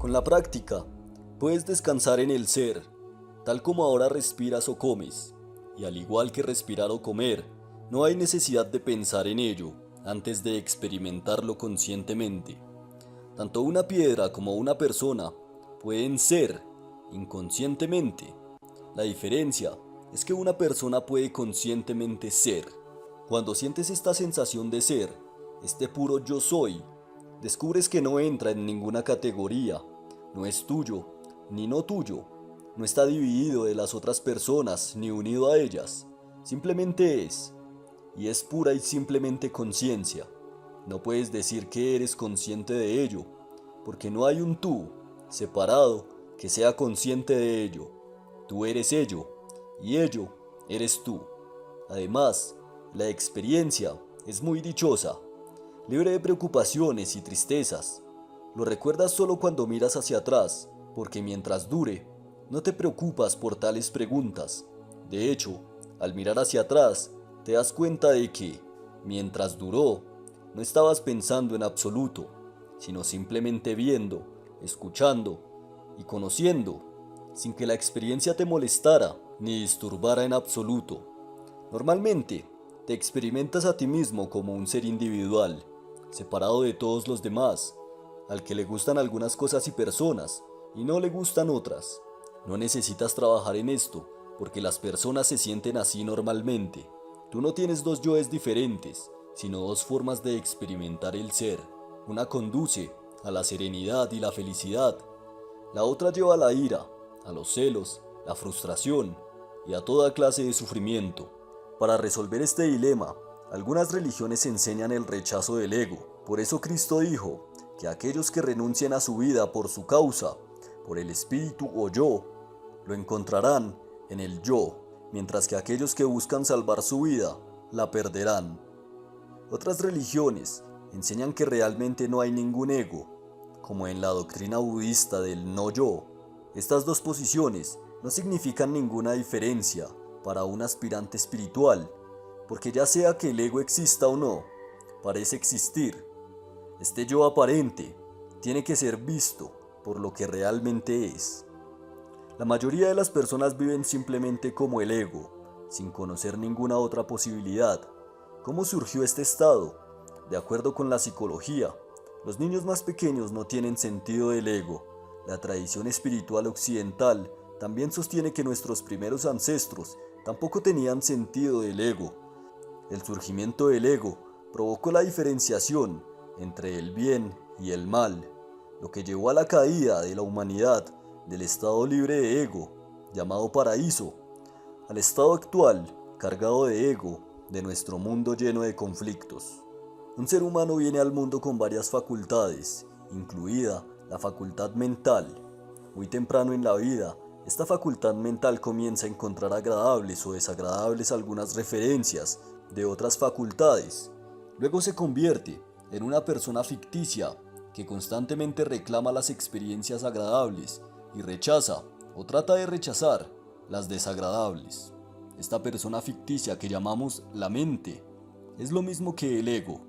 Con la práctica, puedes descansar en el ser, tal como ahora respiras o comes, y al igual que respirar o comer, no hay necesidad de pensar en ello antes de experimentarlo conscientemente. Tanto una piedra como una persona pueden ser inconscientemente. La diferencia es que una persona puede conscientemente ser. Cuando sientes esta sensación de ser, este puro yo soy, descubres que no entra en ninguna categoría, no es tuyo, ni no tuyo, no está dividido de las otras personas ni unido a ellas, simplemente es, y es pura y simplemente conciencia. No puedes decir que eres consciente de ello, porque no hay un tú separado que sea consciente de ello. Tú eres ello, y ello eres tú. Además, la experiencia es muy dichosa, libre de preocupaciones y tristezas. Lo recuerdas solo cuando miras hacia atrás, porque mientras dure, no te preocupas por tales preguntas. De hecho, al mirar hacia atrás, te das cuenta de que, mientras duró, no estabas pensando en absoluto, sino simplemente viendo, escuchando y conociendo, sin que la experiencia te molestara ni disturbara en absoluto. Normalmente, te experimentas a ti mismo como un ser individual, separado de todos los demás, al que le gustan algunas cosas y personas y no le gustan otras. No necesitas trabajar en esto, porque las personas se sienten así normalmente. Tú no tienes dos yoes diferentes, sino dos formas de experimentar el ser. Una conduce a la serenidad y la felicidad. La otra lleva a la ira, a los celos, la frustración y a toda clase de sufrimiento. Para resolver este dilema, algunas religiones enseñan el rechazo del ego. Por eso Cristo dijo que aquellos que renuncien a su vida por su causa, por el espíritu o yo, lo encontrarán en el yo, mientras que aquellos que buscan salvar su vida, la perderán. Otras religiones enseñan que realmente no hay ningún ego, como en la doctrina budista del no yo. Estas dos posiciones no significan ninguna diferencia para un aspirante espiritual, porque ya sea que el ego exista o no, parece existir. Este yo aparente tiene que ser visto por lo que realmente es. La mayoría de las personas viven simplemente como el ego, sin conocer ninguna otra posibilidad. ¿Cómo surgió este estado? De acuerdo con la psicología, los niños más pequeños no tienen sentido del ego. La tradición espiritual occidental también sostiene que nuestros primeros ancestros tampoco tenían sentido del ego. El surgimiento del ego provocó la diferenciación entre el bien y el mal, lo que llevó a la caída de la humanidad del estado libre de ego, llamado paraíso, al estado actual, cargado de ego, de nuestro mundo lleno de conflictos. Un ser humano viene al mundo con varias facultades, incluida la facultad mental. Muy temprano en la vida, esta facultad mental comienza a encontrar agradables o desagradables algunas referencias de otras facultades. Luego se convierte en una persona ficticia que constantemente reclama las experiencias agradables y rechaza o trata de rechazar las desagradables. Esta persona ficticia que llamamos la mente es lo mismo que el ego.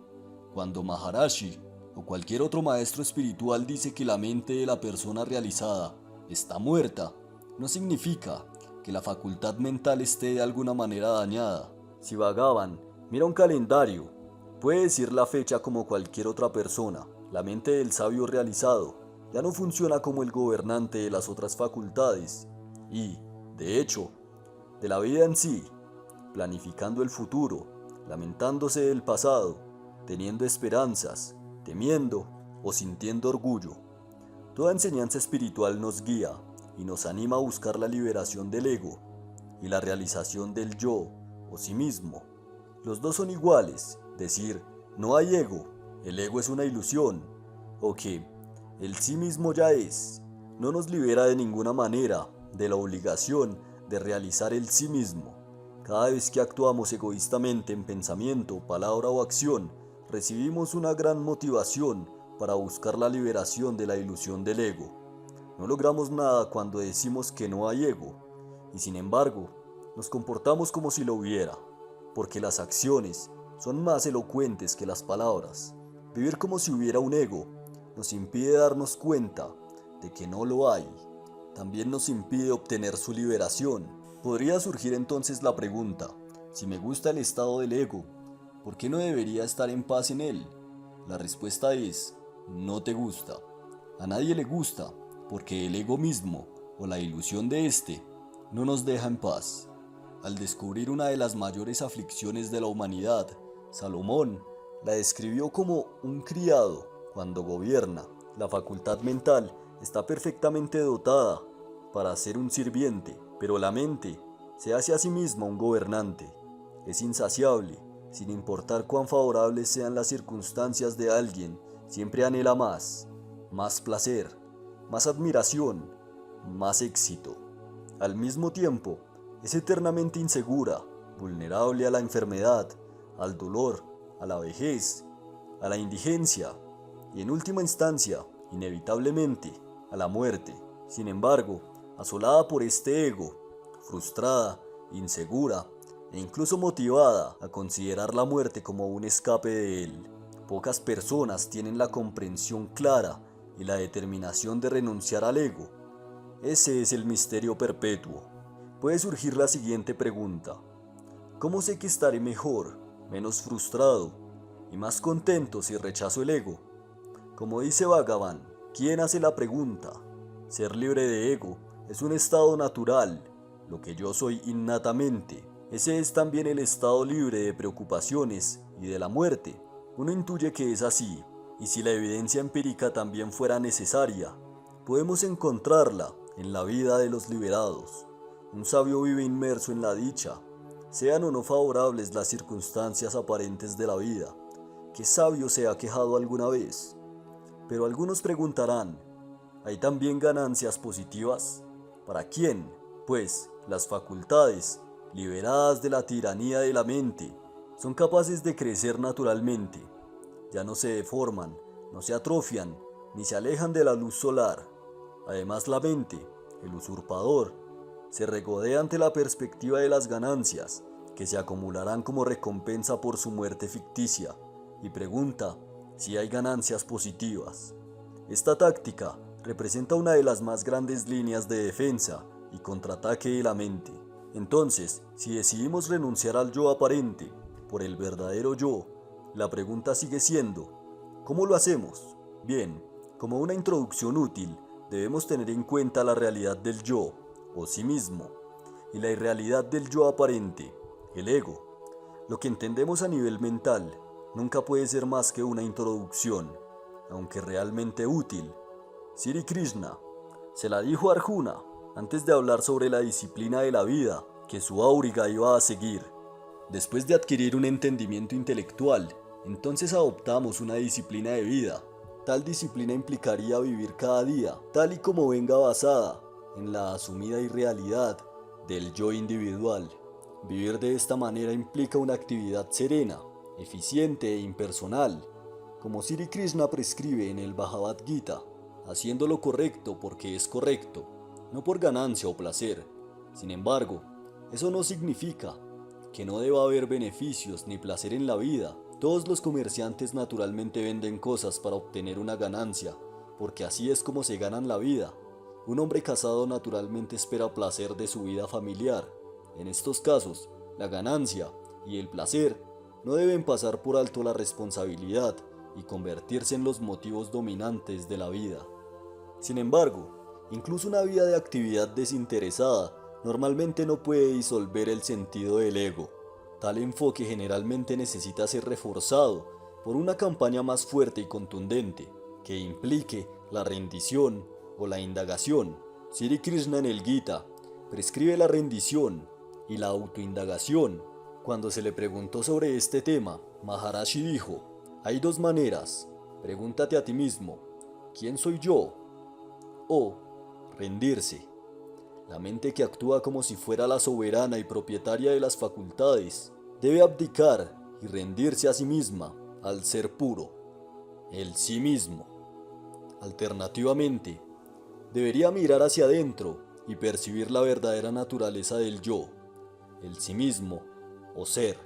Cuando Maharishi o cualquier otro maestro espiritual dice que la mente de la persona realizada está muerta, no significa que la facultad mental esté de alguna manera dañada. Si Bhagavan mira un calendario, puede decir la fecha como cualquier otra persona. La mente del sabio realizado ya no funciona como el gobernante de las otras facultades y, de hecho, de la vida en sí, planificando el futuro, lamentándose del pasado, teniendo esperanzas, temiendo o sintiendo orgullo. Toda enseñanza espiritual nos guía y nos anima a buscar la liberación del ego y la realización del yo o sí mismo. Los dos son iguales, decir no hay ego, el ego es una ilusión, o que el sí mismo ya es, no nos libera de ninguna manera de la obligación de realizar el sí mismo. Cada vez que actuamos egoístamente en pensamiento, palabra o acción, recibimos una gran motivación para buscar la liberación de la ilusión del ego. No logramos nada cuando decimos que no hay ego, y sin embargo, nos comportamos como si lo hubiera, porque las acciones son más elocuentes que las palabras. Vivir como si hubiera un ego nos impide darnos cuenta de que no lo hay, también nos impide obtener su liberación. Podría surgir entonces la pregunta: si me gusta el estado del ego, ¿por qué no debería estar en paz en él? La respuesta es: no te gusta. A nadie le gusta, porque el ego mismo, o la ilusión de éste, no nos deja en paz. Al descubrir una de las mayores aflicciones de la humanidad, Salomón la describió como un criado cuando gobierna. La facultad mental está perfectamente dotada para ser un sirviente, pero la mente se hace a sí misma un gobernante. Es insaciable, sin importar cuán favorables sean las circunstancias de alguien, siempre anhela más placer, más admiración, más éxito. Al mismo tiempo, es eternamente insegura, vulnerable a la enfermedad, al dolor, a la vejez, a la indigencia y en última instancia, inevitablemente, a la muerte. Sin embargo, asolada por este ego, frustrada, insegura e incluso motivada a considerar la muerte como un escape de él, pocas personas tienen la comprensión clara y la determinación de renunciar al ego. Ese es el misterio perpetuo. Puede surgir la siguiente pregunta: ¿cómo sé que estaré mejor, menos frustrado y más contento si rechazo el ego? Como dice Bhagavan, ¿quién hace la pregunta? Ser libre de ego es un estado natural, lo que yo soy innatamente. Ese es también el estado libre de preocupaciones y de la muerte. Uno intuye que es así, y si la evidencia empírica también fuera necesaria, podemos encontrarla en la vida de los liberados. Un sabio vive inmerso en la dicha, sean o no favorables las circunstancias aparentes de la vida. ¿Qué sabio se ha quejado alguna vez? Pero algunos preguntarán: ¿hay también ganancias positivas? ¿Para quién, pues, las facultades, liberadas de la tiranía de la mente, son capaces de crecer naturalmente? Ya no se deforman, no se atrofian, ni se alejan de la luz solar. Además, la mente, el usurpador, se regodea ante la perspectiva de las ganancias que se acumularán como recompensa por su muerte ficticia, y pregunta si hay ganancias positivas. Esta táctica representa una de las más grandes líneas de defensa y contraataque de la mente. Entonces, si decidimos renunciar al yo aparente por el verdadero yo, la pregunta sigue siendo: ¿cómo lo hacemos? Bien, como una introducción útil, debemos tener en cuenta la realidad del yo, o sí mismo, y la irrealidad del yo aparente, el ego. Lo que entendemos a nivel mental nunca puede ser más que una introducción, aunque realmente útil. Sri Krishna se la dijo a Arjuna antes de hablar sobre la disciplina de la vida que su auriga iba a seguir. Después de adquirir un entendimiento intelectual, entonces adoptamos una disciplina de vida. Tal disciplina implicaría vivir cada día, tal y como venga basada en la asumida irrealidad del yo individual. Vivir de esta manera implica una actividad serena, eficiente e impersonal, como Sri Krishna prescribe en el Bhagavad Gita, haciendo lo correcto porque es correcto, no por ganancia o placer. Sin embargo, eso no significa que no deba haber beneficios ni placer en la vida. Todos los comerciantes naturalmente venden cosas para obtener una ganancia, porque así es como se ganan la vida. Un hombre casado naturalmente espera placer de su vida familiar. En estos casos, la ganancia y el placer no deben pasar por alto la responsabilidad y convertirse en los motivos dominantes de la vida. Sin embargo, incluso una vida de actividad desinteresada normalmente no puede disolver el sentido del ego. Tal enfoque generalmente necesita ser reforzado por una campaña más fuerte y contundente, que implique la rendición o la indagación. Sri Krishna en el Gita prescribe la rendición y la autoindagación. Cuando se le preguntó sobre este tema, Maharashi dijo: hay dos maneras, pregúntate a ti mismo, ¿quién soy yo? O rendirse. La mente que actúa como si fuera la soberana y propietaria de las facultades debe abdicar y rendirse a sí misma, al ser puro, el sí mismo. Alternativamente, debería mirar hacia adentro y percibir la verdadera naturaleza del yo, el sí mismo o ser.